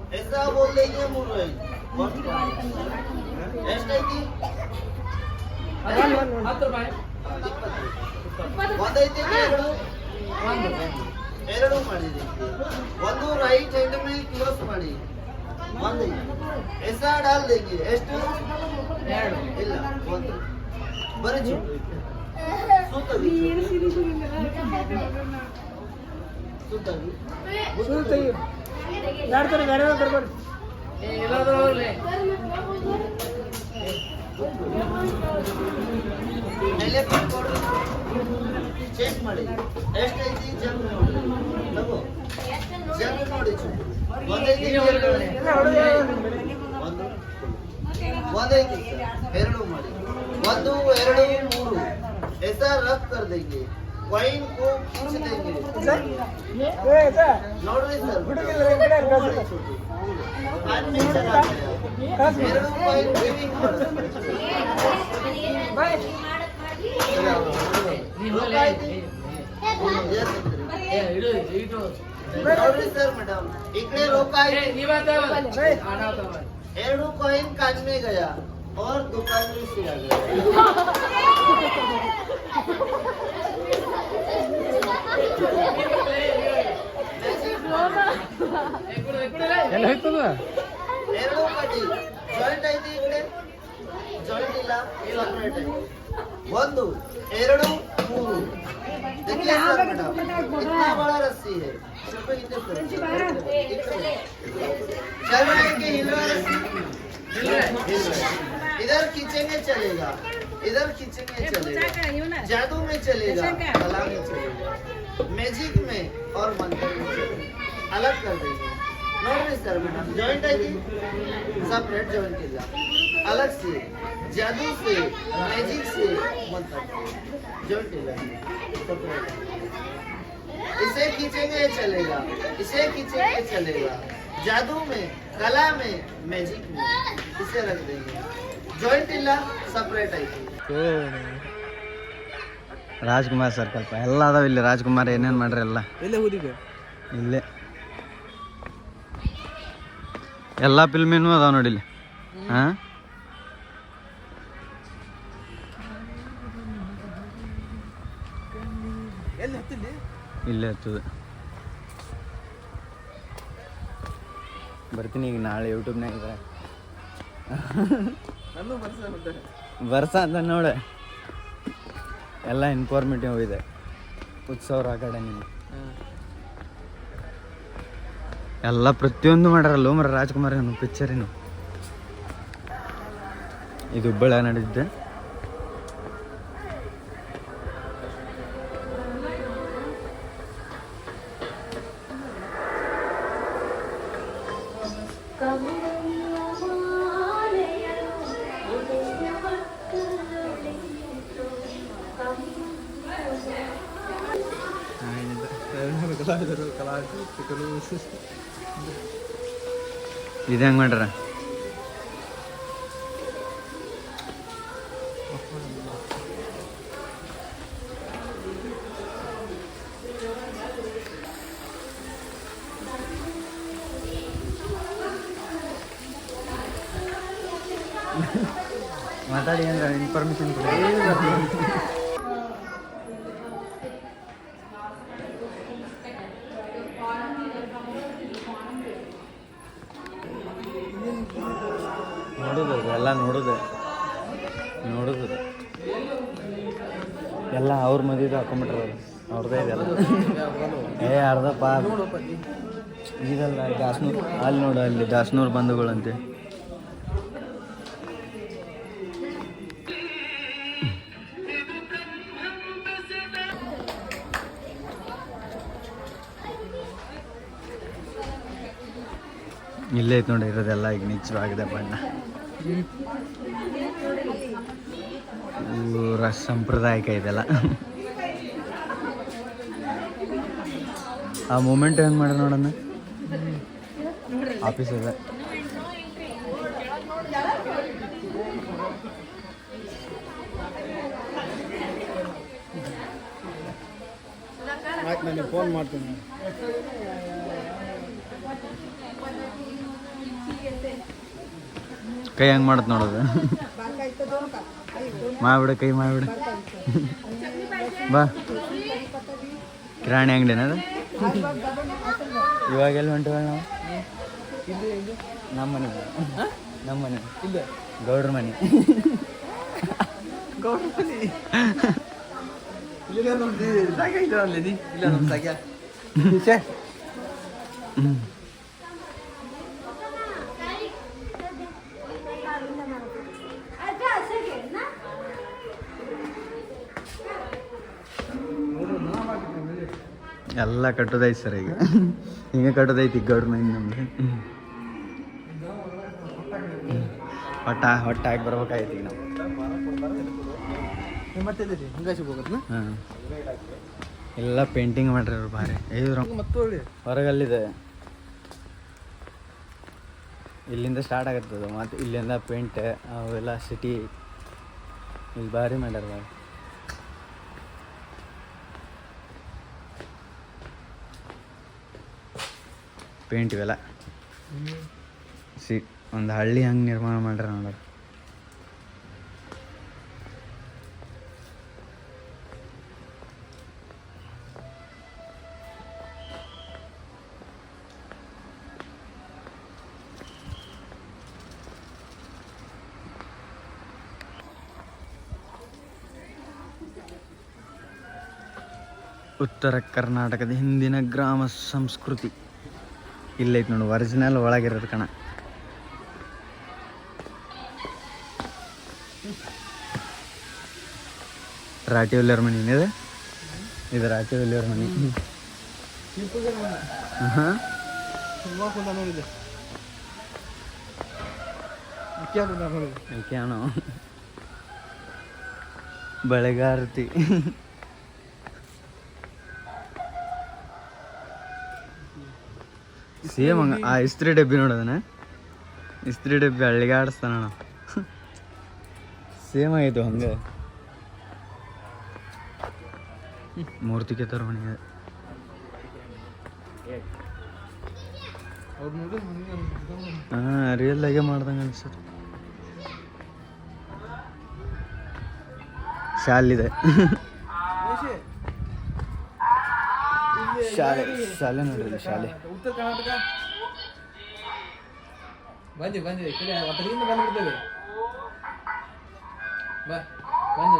ऐसा बोल देंगे मुर्रे ಎಷ್ಟೈತಿ 10 ರೂಪಾಯಿ 20 ಒಂದೈತಿ ಎರಡು ಮಾಡಿದೆ ಒಂದು ರೈಟ್ ಹ್ಯಾಂಡ್ ಮೇಲೆ ಕ್ಲೋಸ್ ಮಾಡಿ ಒಂದು ऐसा डाल देंगे ಎಷ್ಟು ಎರಡು ಇಲ್ಲ ಒಂದು ಬರಜಿ ಸುತ್ತವಿ ಸುತ್ತವಿ ಸುತ್ತವಿ ಯಾರ್ತಾರೆ ಬೇರೆ ಬರ್ಬಾರ್ದು ಎಲ್ಲಾದ್ರೂ ಹೋಗ್ಲಿ ಎಲೆಕ್ಟ್ರಿಕ್ ಕೋಡ್ ಚೆಕ್ ಮಾಡಿ ಎಷ್ಟೈತಿ ಜಂಪ್ ನೋಡಿ ಲಗೋ ಜಂಪ್ ನೋಡಿ ಒಂದೈತಿ ಒಂದೈತಿ ಎರಡು ಮಾಡಿ ಒಂದು ಎರಡು ಮೂರು ऐसा रख कर देंगे कॉइन को खींच देंगे ನೋಡ್ರಿ ಸರ್ ಎರಡು ಕಾಯಿನ್ ಗಿವಿಂಗ್ ನೋಡ್ರಿ ಸರ್ ಮೇಡಮ್ ಈ ಕಡೆ रोका ಎರಡು कॉइन कान में गया और दुकान में से आ गया ಎಲ್ಲ ಹೋಯ್ತದ ಎರಡು ಕಡ್ಡಿ ಜಾಯಿಂಟ್ ಐತಿ ಈ ಕಡೆ ಜಾಯಿಂಟ್ ಇಲ್ಲ ಸಪರೇಟ್ ಐತಿ ಒಂದು ಎರಡು ಮೂರು देखिए सर मैडम इतना बड़ा रस्सी है चल रहा है कि हिल रहा है रस्सी इधर खींचेंगे चलेगा इधर खींचेंगे चलेगा जादू में चलेगा कला में चलेगा मैजिक में और मंत्र में चलेगा अलग कर देंगे ನೋಡ್ರಿ ಸರ್ ಮೇಡಮ್ ಜಾಯಿಂಟ್ ಐತಿ ಸಪರೇಟ್ ಜಾಯಿಂಟ್ ಇಲ್ಲ अलग से जादू से मैजिक से मंत्र जॉइंट ಇಲ್ಲ सेपरेट इसे खींचेंगे चलेगा इसे खींचेंगे चलेगा जादू में कला में मैजिक में इसे रख देंगे जॉइंट ಇಲ್ಲ ಸಪರೇಟ್ ಐತಿ ರಾಜ್ಕುಮಾರ್ ಸರ್ಕಲ್ ಎಲ್ಲ ಅದಾವ ಇಲ್ಲಿ ರಾಜ್ಕುಮಾರ್ ಏನೇನು ಮಾಡ್ರಿ ಎಲ್ಲ ಎಲ್ಲೇ ಹೋದಿಗೆ ಇಲ್ಲೇ ಎಲ್ಲ ಫಿಲ್ಮೇನು ಅದಾವ ನೋಡಿಲ್ಲಿ ಹಾಂ ಎಲ್ಲಿ ಹತ್ತಿಲ್ಲಿ ಇಲ್ಲೇ ಹತ್ತದ ಬರ್ತೀನಿ ಈಗ ನಾಳೆ ಯೂಟ್ಯೂಬ್ನಾಗ ನಾನು ಬರ್ಸ ಅಂತ ನೋಡೆ ಎಲ್ಲ ಇನ್ಫಾರ್ಮೇಟಿವ್ ಇದೆ ಉತ್ಸವ ಅಕಾಡೆಮಿ ಎಲ್ಲ ಪ್ರತಿಯೊಂದು ಮಾಡ್ಯಾರಲ್ಲ ಮರ ರಾಜ್ಕುಮಾರ್ ಏನು ಪಿಕ್ಚರೇನು ಇದು ಹುಬ್ಬಳ್ಳಿ ನಡೆದಿದ್ದೆ ಇದು ಹೆಂಗೆ ಮಾಡ್ಯಾರ ಮಾತಾಡಿ ಅಂದ್ರೆ ಇನ್ಫಾರ್ಮೇಶನ್ ನೋಡುದು ಎಲ್ಲ ನೋಡುದು ಎಲ್ಲ ಅವ್ರ ಮದುವೆ ಹಾಕೊಂಬಿಟ್ರ ಅವ್ರದ್ದೇ ಇದೆಲ್ಲ ಅರ್ಧಪ್ಪ ಇದಲ್ಲ ದಾಸ್ನೂರು ಅಲ್ಲಿ ನೋಡು ಅಲ್ಲಿ ದಾಸ್ನೂರು ಬಂಧುಗಳಂತೆ ಇಲ್ಲೇ ಐತೆ ನೋಡಿ ಇರೋದೆಲ್ಲ ಈಗ ನಿಚ್ಚವಾಗಿದೆ ಬಣ್ಣ ಊರ ಸಾಂಪ್ರದಾಯಿಕ ಇದೆಲ್ಲ ಆ ಮೂಮೆಂಟ್ ಹೆಂಗೆ ಮಾಡ್ಯಾರ ನೋಡೋಣ ಆಫೀಸ್ ಇದೆ ಆಯ್ತು ನಾನು ಫೋನ್ ಮಾಡ್ತೀನಿ ಕೈ ಹಂಗೆ ಮಾಡತ್ ನೋಡೋದು ಮಾಡ್ಬಿಡ ಕೈ ಮಾಡ್ಬಿಡ ಬಾ ಕಿರಾಣಿ ಅಂಗಡಿನ ಅದು ಇವಾಗ ಎಲ್ಲಿ ಹೊಂಟಿವಾಗ ನಾವು ನಮ್ಮ ಮನೆ ಗೌಡ್ರ ಮನೆ ಎಲ್ಲ ಕಟ್ಟೋದೈತಿ ಸರ್ ಈಗ ಹಿಂಗೆ ಕಟ್ಟೋದೈತಿ ಗೌಡ್ರ ಮನೆ ನಮ್ದು ಹೊಟ್ಟೆ ಹಾಕಿ ಬರ್ಬೇಕಾಯ್ತು ಈಗ ನಾವು ಹಾಂ ಎಲ್ಲ ಪೇಂಟಿಂಗ್ ಮಾಡ್ರಿ ಅವ್ರು ಭಾರಿ ಹೊರಗಲ್ಲಿದೆ ಇಲ್ಲಿಂದ ಸ್ಟಾರ್ಟ್ ಆಗತ್ತದ ಮತ್ತು ಇಲ್ಲಿಂದ ಪೇಂಟ್ ಅವೆಲ್ಲ ಸಿಟಿ ಇಲ್ಲಿ ಭಾರಿ ಮಾಡ್ಯಾರ ಭಾರಿ ಪೇಂಟ್ ಇವೆಲ್ಲ ಒಂದು ಹಳ್ಳಿ ಹಂಗೆ ನಿರ್ಮಾಣ ಮಾಡ್ಯಾರ ನೋಡ್ರಿ ಉತ್ತರ ಕರ್ನಾಟಕದ ಹಿಂದಿನ ಗ್ರಾಮ ಸಂಸ್ಕೃತಿ ಇಲ್ಲೈತೆ ನೋಡು ಒರಿಜಿನಲ್ ಒಳಗಿರೋದು ಕಣ ರಾಟಿ ಒಲ್ಲಿಯವ್ರ ಮನೆ ಇದು ರಾಟಿ ಒಲ್ಲಿಯವ್ರ ಮನೆ ಹಾಂ ಬೆಳಗಾರತಿ ಸೇಮ್ ಹಂಗ ಆ ಇಸ್ತ್ರಿ ಡಬ್ಬಿ ನೋಡೋದನ ಇಸ್ತ್ರಿ ಡಬ್ಬಿ ಹಳ್ಳಿಗೆ ಆಡಿಸ್ತಾನ ಸೇಮ್ ಆಯಿತು ಹಂಗೆ ಮೂರ್ತಿಗೆ ತರ ಮನೆ ಹಾಂ ರಿಯಲ್ ಆಗೆ ಮಾಡ್ದಂಗೆ ಅನ್ಸುತ್ತೆ ಶಾಲಿದೆ ಶಾಲೆ ನೋಡ್ರಿ ಶಾಲೆ ಉತ್ತರ ಕರ್ನಾಟಕ ಬಂದಿ ಈ ಕಡೆ ಹೊತ್ತಲಿಂದ ಬಂದ್ಬಿಡ್ತೇವೆ ಬಂದಿ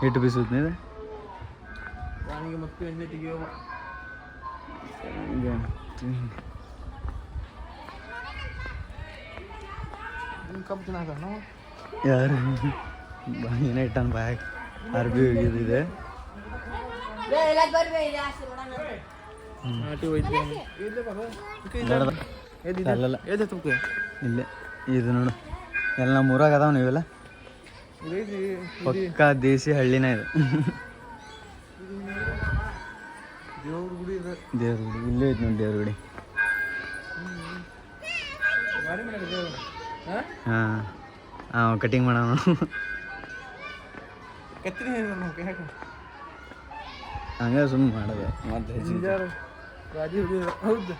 ಎಷ್ಟು ಬೀಸುತ್ತೆ ಪ್ರಾಣಿಗೆ ಮತ್ತು ಎಣ್ಣೆ ತೆಗೆಯುವ ಕಬ್ಬು ತಿನ್ನಾಕ ನಾವು ಯಾರು ಏನೇ ಇಟ್ಟಾನ ಬ್ಯಾಗ್ ಅರ್ಬಿ ಹೋಗಿದ್ದಿದೆ ಇಲ್ಲೇ ಇದು ನೋಡು ಎಲ್ಲ ಮೂರಾಗ ಅದಾವ ನೀವೆಲ್ಲ ಪಕ್ಕ ದೇಸಿ ಹಳ್ಳಿನ ಇದು ದೇವ್ರ ಗುಡಿ ಇಲ್ಲೇ ಐತೆ ನೋಡಿ ದೇವ್ರ ಗುಡಿ ಹಾಂ ಕಟಿಂಗ್ ಮಾಡೋಣ ಹಂಗೆ ಸುಮ್ಮನೆ ಮಾಡೋದು ಮತ್ತೆ ಹೌದು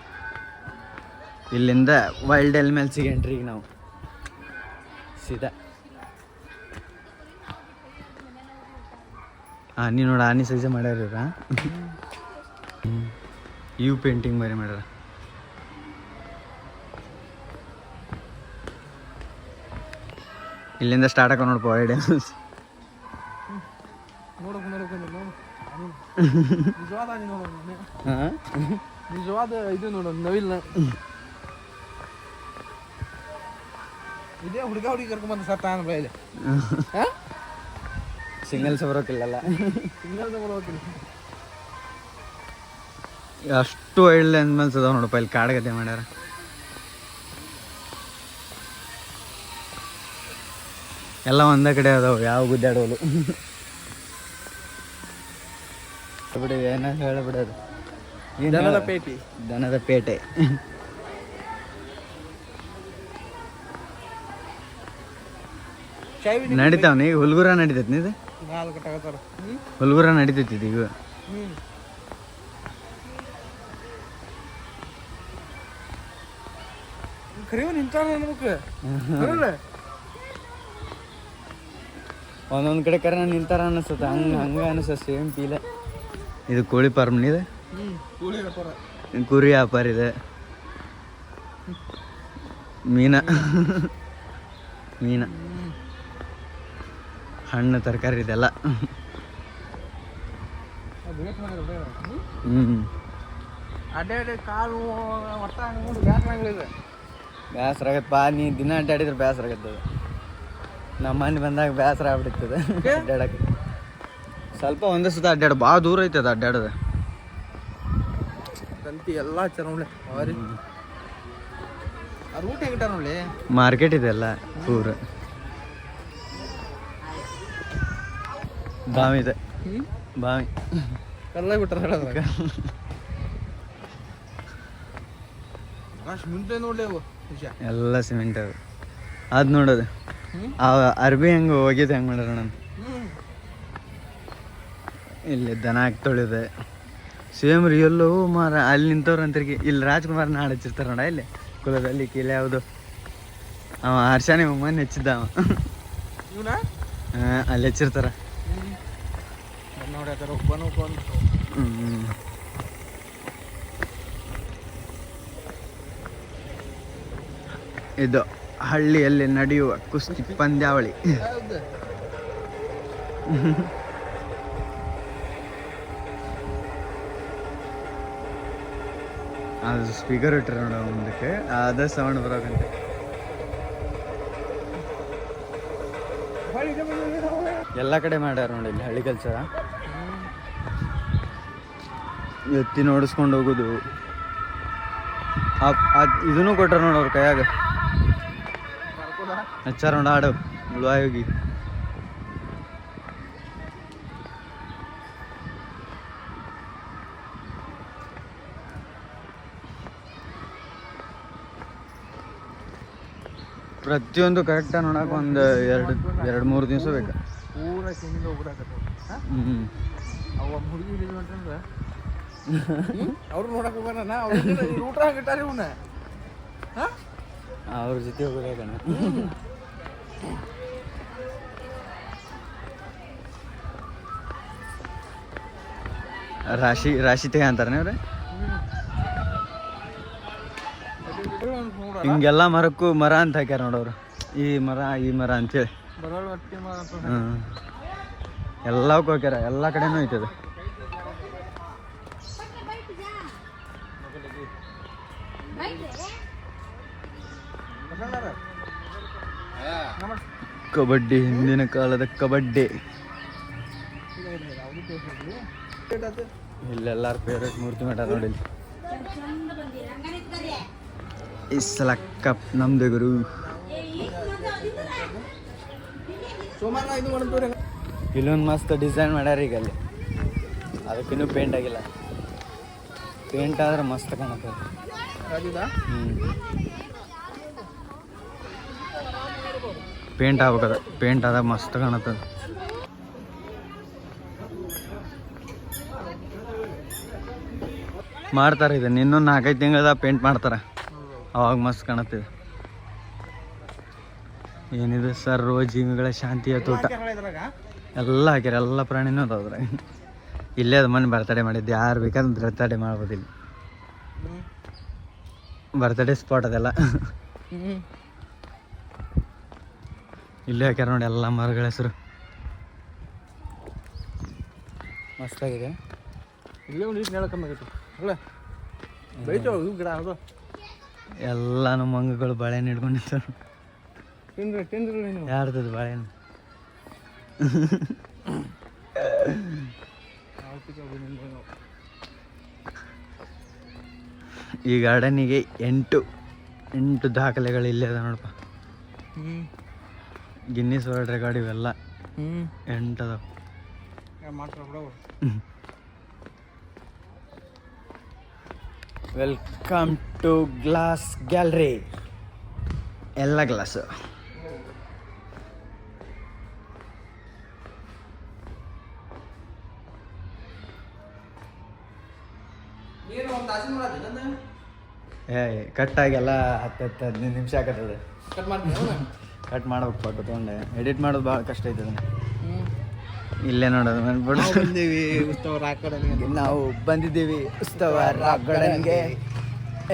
ಇಲ್ಲಿಂದ ವೈಲ್ಡ್ ಎಲ್ಮೆಲ್ಸಿಗೆ ಎಂಟ್ರಿ ಈಗ ನಾವು ಸೀದಾ ಆನಿ ನೋಡಿ ಆನಿ ಸೈಜ ಮಾಡ್ಯಾರ ಇವ್ರ ಇವು ಪೇಂಟಿಂಗ್ ಬರೀ ಮಾಡ್ಯಾರ ಇಲ್ಲಿಂದ ಸ್ಟಾರ್ಟ್ ಆಗ ನೋಡಪ್ಪ ವೈಲ್ಡ್ ಎಲ್ಮೆಲ್ಸ್ ನಿಜವಾದ ಇದು ನೋಡು ನವಿಲ್ ಇದೇ ಹುಡುಗ ಕರ್ಕೊಂಡ್ಬಂದು ಸತ್ತ ಅನ್ಬ ಇಲ್ಲಿ ಸಿಂಗಲ್ಸ್ ಬರೋಕಿಲ್ಲಲ್ಲ ಸಿಂಗಲ್ ಬರೋಕಿಲ್ಲ ಅಷ್ಟು ವೈಲ್ಡ್ ಎನಿಮಲ್ಸ್ ಅದಾವ ನೋಡಪ್ಪ ಇಲ್ಲಿ ಕಾಡ್ಗತೆ ಮಾಡ್ಯಾರ ಎಲ್ಲ ಒಂದೇ ಕಡೆ ಅದಾವ ಯಾವ ಗುದ್ದಾಡೋಲು ಬಿಡಿ ಏನೋ ಹೇಳಿಬಿಡೋದು ದನದ ಪೇಟೆ ನಡೀತಾವ ನೀ ಹುಲ್ಗುರ ನಡೀತೈತಿ ನೀ ಹುಲ್ಗುರ ನಡೀತೈತಿ ಈಗ ಖರೀವ್ ನಿಂತಾರ ಅನ್ಬೇಕು ಒಂದೊಂದು ಕಡೆ ಕರೆ ನಿಂತಾರ ಅನಿಸುತ್ತೆ ಹಂಗೆ ಅನಿಸುತ್ತೆ ಸೇಮ್ ಫೀಲ. ಇದು ಕೋಳಿ ಫಾರ್ಮ್ ಇದೆ, ಕುರಿ ವ್ಯಾಪಾರ ಇದೆ, ಮೀನ ಹಣ್ಣು ತರಕಾರಿ ಇದೆಲ್ಲ. ಅಡ್ಡೆ ಕಾಲು ಒಟ್ಟ ಬ್ಯಾಸ್ರಾಗಲಿದೆ. ಬೇಸರ ಆಗತ್ತೆ ಬಾ, ನೀ ದಿನ ಅಡ್ಡಾಡಿದ್ರೆ ಬೇಸರ ಆಗತ್ತದ. ನಮ್ಮ ಮನೆ ಬಂದಾಗ ಬೇಸರ ಆಗ್ಬಿಡ್ತದೆ ಅಡ್ಡಾಡಕ್ಕೆ. ಸ್ವಲ್ಪ ಒಂದೇ ಸತ ಅಡ್ಡಾಡ, ಭಾಳ ದೂರ ಐತೆ ಅದು ಅಡ್ಡಾಡೋದು. ತಂತಿ ಎಲ್ಲ ಹಚ್ಚಾರ ನೋಡ್ಲಿ ಅವರಿ. ಆ ರೂಟ್ ಹೆಂಗಿಟ್ಟಾರ ನೋಡ್ಲಿ. ಮಾರ್ಕೆಟ್ ಇದೆಲ್ಲ ಪೂರ ಬಾವಿ ಇದೆ, ಬಾವಿ ಕಲ್ಲ ಬಿಟ್ಟಾರ ಹೇಳೋದ್ರಾಗ. ಮುಂದೆ ನೋಡ್ಲಿ ಅವು ಎಲ್ಲ ಸಿಮೆಂಟ್ ಅದು ನೋಡೋದು. ಅರ್ಬಿ ಹೆಂಗೆ ಹೋಗಿದ್ದು ಹೆಂಗೆ ಮಾಡ್ಯಾರ ನಾನು. ಇಲ್ಲಿ ದನ ಹಾಕಿ ತೊಳಿದೆ ಸೇಮ್ ರಿಯಲ್ಲು ಮಾರ. ಅಲ್ಲಿ ನಿಂತವ್ರು ಅಂತರಿಗೆ ಇಲ್ಲಿ ರಾಜ್ಕುಮಾರ್ ನಾಡು ಹಚ್ಚಿರ್ತಾರೆ ನೋಡ, ಇಲ್ಲಿ ಕುಲದಲ್ಲಿ ಕೀಲೆ ಯಾವುದು ಅವ ಹರ್ಷಾನಿ ಮೊಮ್ಮನೆ ಹೆಚ್ಚಿದ್ದ ಅವ. ಅಲ್ಲಿ ಹೆಚ್ಚಿರ್ತಾರ ನೋಡಿ. ಇದು ಹಳ್ಳಿಯಲ್ಲಿ ನಡೆಯುವ ಕುಸ್ತಿ ಪಂದ್ಯಾವಳಿ. ಅದು ಸ್ಪೀಕರ್ ಇಟ್ಟರೆ ನೋಡ ಮುಂದಕ್ಕೆ, ಅದೇ ಸೌಂಡ್ ಬರೋಕಂತೆ. ಎಲ್ಲ ಕಡೆ ಮಾಡ್ಯಾರ ನೋಡಿ ಇಲ್ಲಿ ಹಳ್ಳಿ ಕೆಲಸ. ಎತ್ತಿ ನೋಡಿಸ್ಕೊಂಡು ಹೋಗೋದು, ಇದನ್ನು ಕೊಟ್ಟಾರ ನೋಡ ಅವ್ರ ಕೈಯಾಗ. ಹಚ್ಚಾರ ನೋಡ ಆಡು ಮುಳುವಾಗಿ. ಪ್ರತಿಯೊಂದು ಕರೆಕ್ಟಾಗಿ ನೋಡಕ್ಕೆ ಒಂದು ಎರಡು ಮೂರು ದಿವಸ ಬೇಕು. ಪೂರ ಕೆಮ್ಮಿಂದ ಹೋಗ್ಬಿಡಾಕತ್ತ. ಅವ ಹುಡುಗಿ ಹಿಡಿದು ಅಂತಂದ್ರೆ ಅವ್ರು ನೋಡಕ್ ಹೋಗೋಣ. ಊಟ ಹಂಗಿಟ್ಟಾರ ಇವನ್ನ ಅವ್ರ ಜೊತೆ ಹೋಗೋದಾಗಣ. ರಾಶಿ ತೆಗೆ ಅಂತಾರನೇ ಅವ್ರೆ. ಹಿಂಗೆಲ್ಲ ಮರಕ್ಕೂ ಮರ ಅಂತ ಹಾಕ್ಯಾರ ನೋಡವ್ರು. ಈ ಮರ ಅಂತೇಳಿ ಎಲ್ಲವಕ್ಕೂ ಹಾಕ್ಯಾರ. ಎಲ್ಲ ಕಡೆನೂ ಐತದ. ಕಬಡ್ಡಿ, ಹಿಂದಿನ ಕಾಲದ ಕಬಡ್ಡಿ. ಇಲ್ಲೆಲ್ಲಾರ ಫೇವ್ರೇಟ್ ಮೂರ್ತಿ ಮಾಡ್ಯಾರ ನೋಡಿ. ಈ ಸಲ ಕಪ್ ನಮ್ದು ಗುರು. ಇಲ್ಲೊಂದು ಮಸ್ತ್ ಡಿಸೈನ್ ಮಾಡ್ಯಾರ ಈಗ ಅಲ್ಲಿ. ಅದಕ್ಕಿನ್ನೂ ಪೇಂಟ್ ಆಗಿಲ್ಲ. ಪೇಂಟ್ ಆದ್ರೆ ಮಸ್ತ್ ಕಾಣುತ್ತೆ. ಪೇಂಟ್ ಆಗ್ಬೇಕದ. ಪೇಂಟ್ ಆದಾಗ ಮಸ್ತ್ ಕಾಣುತ್ತದೆ. ಮಾಡ್ತಾರೆ ಇದನ್ನು ಇನ್ನೊಂದು 4-5 ತಿಂಗಳದ ಪೇಂಟ್ ಮಾಡ್ತಾರೆ. ಅವಾಗ ಮಸ್ತ್ ಕಾಣುತ್ತೆ. ಏನಿದೆ ಸರ್ವ ಜೀವಿಗಳ ಶಾಂತಿಯ ತೋಟ ಎಲ್ಲ ಹಾಕ್ಯಾರ. ಎಲ್ಲ ಪ್ರಾಣಿನೂ ಅದಾವ್ರೆ. ಇಲ್ಲೇ ಅದು ಮನೆ ಬರ್ತಡೇ ಮಾಡಿದ್ದು. ಯಾರು ಬೇಕಾದ್ರೆ ಬರ್ತಡೇ ಮಾಡ್ಬೋದಿಲ್ಲ. ಬರ್ತಡೇ ಸ್ಪಾಟ್ ಅದೆಲ್ಲ ಇಲ್ಲೇ ಹಾಕ್ಯಾರ ನೋಡಿ. ಎಲ್ಲ ಮರಗಳ ಹೆಸರು ಮಸ್ತಾಗಿದೆ. ಇಲ್ಲೇ ಒಂದು ರೀತಿ ಹೇಳಕ್ಕಾಗತ್ತೆ ಅಲ್ಲ. ಬೈತಾವ ಗಿಡ ಅದು. ಎಲ್ಲಾನು ಮಂಗಗಳು ಬಾಳೆಹಣ್ಣು ಹಿಡ್ಕೊಂಡಿರ್ತಾರೆ. ಯಾರ್ದದು ಬಾಳೆಹಣ್ಣು? ಈ ಗಾರ್ಡನಿಗೆ 8 ದಾಖಲೆಗಳು ಇಲ್ಲೇ ಅದ ನೋಡಪ್ಪ. ಗಿನ್ನಿಸ್ ವರ್ಲ್ಡ್ ರೆಕಾರ್ಡ್ ಇವೆಲ್ಲ 8 ಅದಾವ. Welcome to glass gallery. ಎಲ್ಲ ಗ್ಲಾಸು. ಏನು ಒಂದು ತಾಸಿನ ಮಾಡತ್ತೆ ನಂದು ಏ ಕಟ್ಟಾಗೆಲ್ಲ 10-15 ನಿಮಿಷ ಆಗತ್ತದ. ಕಟ್ ಮಾಡ್ತೀನಿ ಕಟ್ ಮಾಡ್ಬೇಕು ಫೋಟೋ ತೊಗೊಂಡೆ ಎಡಿಟ್ ಮಾಡೋದು ಭಾಳ ಕಷ್ಟ ಐತದ. ಇಲ್ಲೇ ನೋಡೋದು ಬಂದೀವಿ ಉತ್ಸವ ರಾಕಡನಿಗೆ. ನಾವು ಬಂದಿದ್ದೀವಿ ಉತ್ಸವ ರಾಕಡನ್ಗೆ.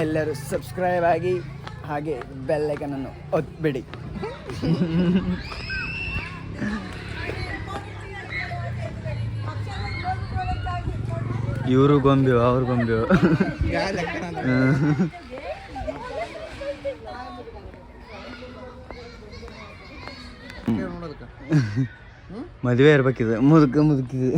ಎಲ್ಲರೂ ಸಬ್ಸ್ಕ್ರೈಬ್ ಆಗಿ ಹಾಗೆ ಬೆಲ್ ಐಕನನ್ನು ಒತ್ತಬೇಡಿ. ಇವರು ಗೊಂಬೆವು ಅವ್ರ ಗೊಂಬೆವು. ಮದುವೆ ಇರ್ಬೇಕಿದು ಮುದುಕಿದು.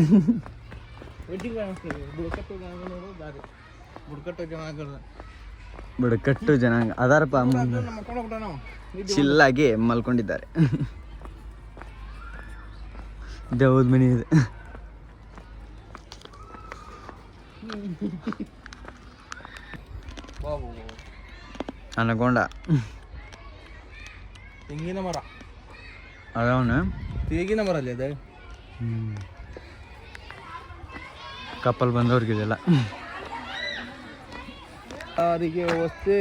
ಬುಡಕಟ್ಟು ಜನಾಂಗ ಅದಾರಪ್ಪ ಚಿಲ್ಲಾಗಿ ಮಲ್ಕೊಂಡಿದ್ದಾರೆ. ದೇವದ ಮನಿ ಇದೆ. ಅನಕೊಂಡ ತೆಂಗಿನ ಮರ ಅದವನ ತೆಂಗಿನ ಮರ ಅಲ್ಲಿ ಅದೇ. ಕಪ್ಪಲ್ ಬಂದವ್ರಿಗಿದೆಲ್ಲ ಅವರಿಗೆ ವಸ್ತೆ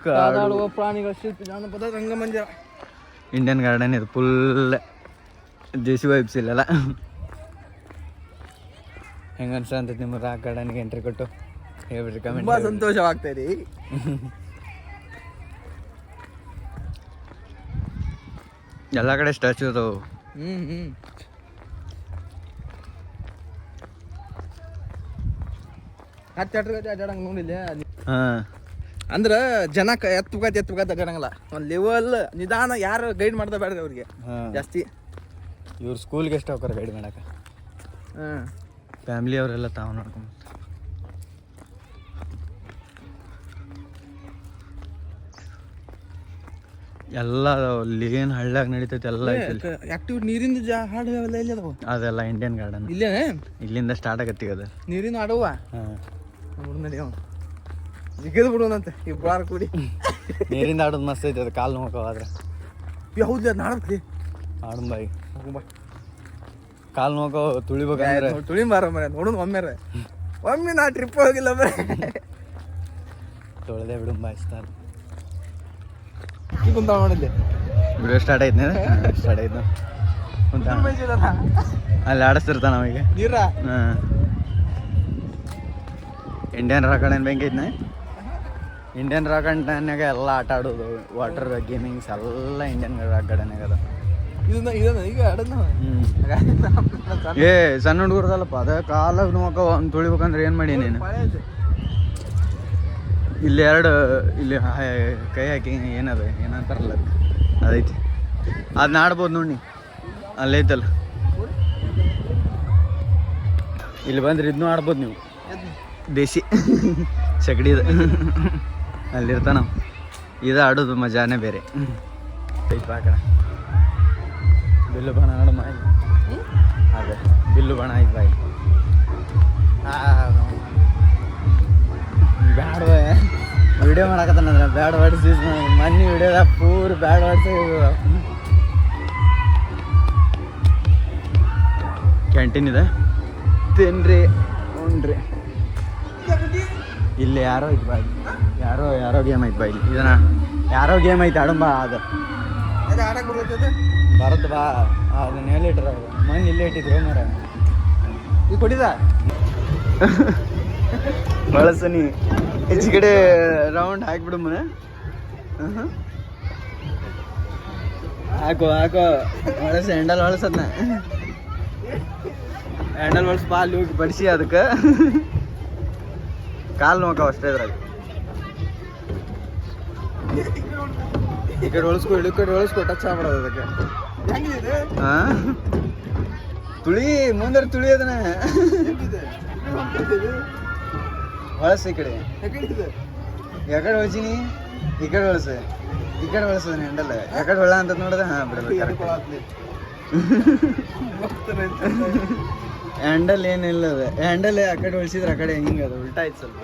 ಕಾದಾಡುವ ಪ್ರಾಣಿಗಳ ಶಿಲ್ಪ ಜಾನಪದ ರಂಗಮಂದಿರ. ಇಂಡಿಯನ್ ಗಾರ್ಡನ್ ಇದು ಫುಲ್ ದೇಸಿ ವೈಬ್ಸ್ ಇಲ್ಲೆಲ್ಲ. ಹೆಂಗ ಅನ್ಸಂತ ನಿಮ್ಮ ರಾಕ್ ಗಾರ್ಡನ್ಗೆ ಎಂಟ್ರಿ ಕೊಟ್ಟು ಹೇಳ್ಬಿಡ್ರಿ ಕಮೆಂಟ್. ತುಂಬಾ ಸಂತೋಷವಾಗ್ತಾ ಇದೆ. ಎಲ್ಲ ಕಡೆ ಸ್ಟ್ಯಾಚು ಅದಾವು. ಅಡ್ಡಾಡಂಗ ನೋಡಿಲ್ಲ ಹಾಂ ಅಂದ್ರ ಜನ ಎತ್ತುಕತ್ ಅಡ್ಡಾಡಂಗಲ್ಲ. ಒಂದು ಲೆವೆಲ್ ನಿಧಾನ ಯಾರು ಗೈಡ್ ಮಾಡ್ತಾ ಬೇಡ ಅವ್ರಿಗೆ ಜಾಸ್ತಿ. ಇವ್ರು ಸ್ಕೂಲ್ಗೆ ಎಷ್ಟು ಹೋಗ್ತಾರೆ ಗೈಡ್ ಮಾಡಕ್ಕೆ. ಫ್ಯಾಮಿಲಿ ಅವರೆಲ್ಲ ತಾವು ನೋಡ್ಕೊಂಡು ಎಲ್ಲ ಅಲ್ಲಿ ಏನು ಹಳ್ಳಾಗ ನಡೀತೈತೆ ಎಲ್ಲ ಐತಿ. ಆಕ್ಟಿವಿಟಿ ನೀರಿಂದ ಹಾಡು ಅವೆಲ್ಲ ಇಲ್ಲಿ ಅದಾವ. ಅದೆಲ್ಲ ಇಂಡಿಯನ್ ಗಾರ್ಡನ್ ಇಲ್ಲೇ ಇಲ್ಲಿಂದ ಸ್ಟಾರ್ಟ್ ಆಗತ್ತೀಗ ಅದು. ನೀರಿನ ಆಡುವ ಹಾಂ ನಡಿ ಜಿಗದ್ ಬಿಡೋನಂತೆ ಇಬ್ಬರು ಕೂಡಿ. ನೀರಿಂದ ಆಡೋದು ಮಸ್ತ್ ಐತೆ ಅದು. ಕಾಲು ನೋಡ್ಕೋವಾದ್ರೆ ಹೌದು ಅದು ನಾಡತ್ರಿ ಆಡಂಬಾಯಿ ಕಾಲು ನೋಡ್ಕೋ ತುಳಿಬೇಕಂದ್ರೆ ತುಳಿಂಬಾರ ಮರ ನೋಡೋಣ ಒಮ್ಮೆ ನಾ ಟ್ರಿಪ್ ಹೋಗಿಲ್ಲ ಬರ ತೊಳೆದೇ ಬಿಡುಂಬಾಯಿ ಸ್ಟಾರ್. ಕುಂತ ನೋಡಿದ್ದೆ ವಿಡಿಯೋ ಸ್ಟಾರ್ಟ್ ಐತೆ ಸ್ಟಾರ್ಟ್ ಆಯ್ತು ಕುಂತ ಅಲ್ಲಿ ಆಡಿಸ್ತಿರ್ತಾನ ನಮಗೆ ನೀರ. ಹಾಂ ಇಂಡಿಯನ್ ರಾಕ್ ಗಾರ್ಡನ್ ಬ್ಯಾಂಕ್ ಐತೆ. ಇಂಡಿಯನ್ ರಾಕ್ ಗಾರ್ಡನ್ಯಾಗ ಎಲ್ಲ ಆಟ ಆಡೋದು ವಾಟರ್ ಗೇಮಿಂಗ್ಸ್ ಎಲ್ಲ ಇಂಡಿಯನ್ ರಾಕ್ ಗಾರ್ಡನ್ಯಾಗ ಅದ. ಇದನ್ನ ಈಗ ಆಡೋದು ಏ ಸಣ್ಣ ಹುಡುಗರ್ದಲ್ಲಪ್ಪ ಅದ ಕಾಲಾಗ ನೋಕ ಒಂದು ತುಳಿಬೇಕಂದ್ರೆ ಏನು ಮಾಡಿ ನೀನು ಇಲ್ಲಿ ಎರಡು ಇಲ್ಲಿ ಕೈ ಹಾಕಿ ಏನದ ಏನಂತಾರಲ್ಲ ಅದೈತಿ ಅದನ್ನ ಆಡ್ಬೋದು ನೋಡಿ. ಅಲ್ಲೈತಲ್ಲ ಇಲ್ಲಿ ಬಂದ್ರೆ ಇದನ್ನೂ ಆಡ್ಬೋದು ನೀವು. ದೇಸಿ ಚಗಡಿದ ಅಲ್ಲಿರ್ತಾನ ಇದು ಆಡೋದು ಮಜಾನೇ ಬೇರೆ ಐತಿ. ಆ ಕಡೆ ಬಿಲ್ಲು ಬಣ ನೋಡ ಮಾಯಿ ಅದೇ ಬಿಲ್ಲು ಬಣ ಐತಿ ಬಾಯಿ. ಬ್ಯಾಡ ವಿಡಿಯೋ ಮಾಡಕತ್ತಾನಂದ್ರೆ ಬ್ಯಾಡ್ ವರ್ಡ್ಸ್ ಯೂಸ್ ಮಾಡಿ ಮನ್ನಿ ವಿಡಿಯೋದಾಗ ಪೂರ್ ಬ್ಯಾಡ್ ವರ್ಡ್ಸ್. ಕ್ಯಾಂಟೀನ್ ಇದೆ ತಿನ್ರಿ ಉಣ್ರಿ. ಇಲ್ಲಿ ಯಾರೋ ಐತಿ ಬಾಯಿ ಯಾರೋ ಗೇಮ್ ಐತಿ ಬಾಯಿ. ಇದನ್ನ ಯಾರೋ ಗೇಮ್ ಐತಿ ಆಡಂಬ ಅದು ಆಡಕ್ ಬರ್ತೈತೆ ಬರತ್ ಬಾ. ಅದನ್ನ ಎಲ್ಲಿ ಇಟ್ರ ಮಣ್ಣು ಇಲ್ಲೇ ಇಟ್ಟಿದ್ರು ಮರ ಈಗ ಕೊಡಿದ ಬಳಸನಿ ಈಚೆ ಕಡೆ ರೌಂಡ್ ಹಾಕ್ಬಿಡು ಮನೆ. ಹಾಕೋ ಬಳಸ ಹ್ಯಾಂಡಲ್ ಬಳಸದ್ನ ಹ್ಯಾಂಡಲ್ ಬಳಸಿ ಪಾಲ್ ಹೋಗಿ ಬಡಿಸಿ ಅದಕ್ಕೆ ಕಾಲು ನೋಕಾವ ಅಷ್ಟೇ ಇದ್ರಾಗ. ಈ ಕಡೆ ಒಳಸ್ಕೊ ಟಚ್ ಆಗ್ಬಿಡೋದು ಅದಕ್ಕೆ. ಹಾಂ ತುಳಿ ಮುಂದೆ ತುಳಿ ಅದನ್ನ ಹೊಳಸ ಈ ಕಡೆ ಯಾಕಡೆ ಹೊಳ್ಸೀನಿ ಈ ಕಡೆ ಹೊಳಸದ ಹ್ಯಾಂಡಲ್ ಯಾಕಡೆ ಹೊಳ ಅಂತ ನೋಡಿದ್ರೆ ಹಾಂ ಬಿಡ್ಬೇಕು. ಹ್ಯಾಂಡಲ್ ಏನಿಲ್ಲ ಅದು ಹ್ಯಾಂಡಲ್ ಆ ಕಡೆ ಹೊಳ್ಸಿದ್ರೆ ಆ ಕಡೆ ಹಿಂಗೆ ಅದು ಉಲ್ಟಾ ಆಯ್ತು ಸ್ವಲ್ಪ.